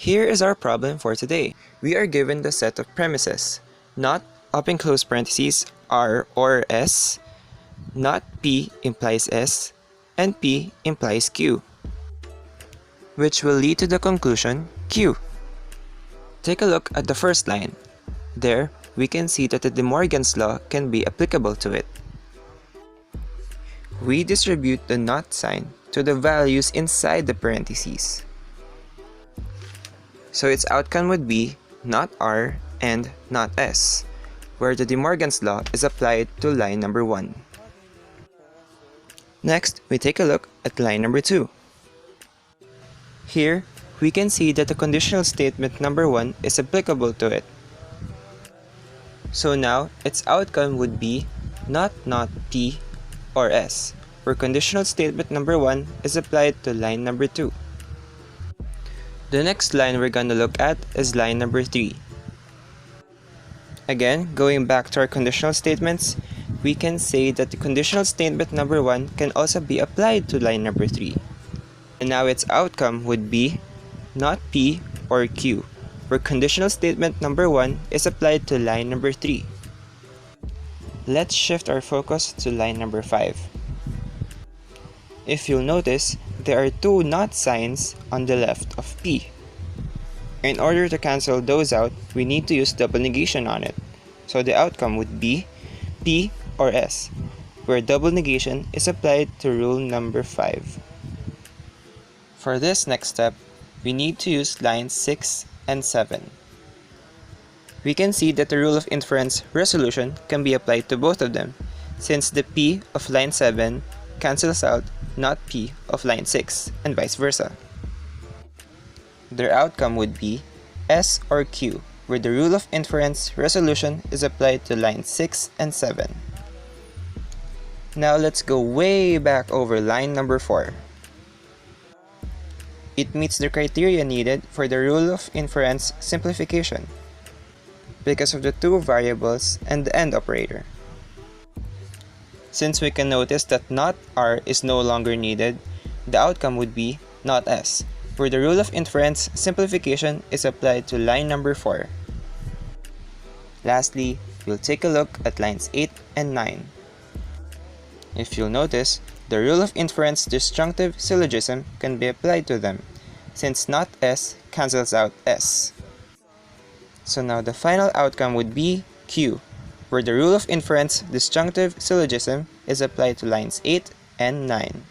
Here is our problem for today. We are given the set of premises, not open close parentheses R or S, not P implies S, and P implies Q, which will lead to the conclusion Q. Take a look at the first line. There, we can see that the De Morgan's law can be applicable to it. We distribute the not sign to the values inside the parentheses. So its outcome would be not R and not S, where the De Morgan's law is applied to line number 1. Next, we take a look at line number 2. Here, we can see that the conditional statement number 1 is applicable to it. So now, its outcome would be not P or S, where conditional statement number 1 is applied to line number 2. The next line we're gonna look at is line number 3. Again, going back to our conditional statements, we can say that the conditional statement number 1 can also be applied to line number 3. And now its outcome would be not P or Q, where conditional statement number 1 is applied to line number 3. Let's shift our focus to line number 5. If you'll notice, there are two not signs on the left of P. In order to cancel those out, we need to use double negation on it. So the outcome would be P or S, where double negation is applied to rule number 5. For this next step, we need to use lines 6 and 7. We can see that the rule of inference resolution can be applied to both of them, since the P of line 7 cancels out not P of line 6, and vice versa. Their outcome would be S or Q, where the rule of inference resolution is applied to lines 6 and 7. Now let's go way back over line number 4. It meets the criteria needed for the rule of inference simplification because of the two variables and the AND operator. Since we can notice that not R is no longer needed, the outcome would be not S, where the rule of inference simplification is applied to line number 4. Lastly, we'll take a look at lines 8 and 9. If you'll notice, the rule of inference disjunctive syllogism can be applied to them, since not S cancels out S. So now the final outcome would be Q, where the rule of inference disjunctive syllogism is applied to lines 8 and 9.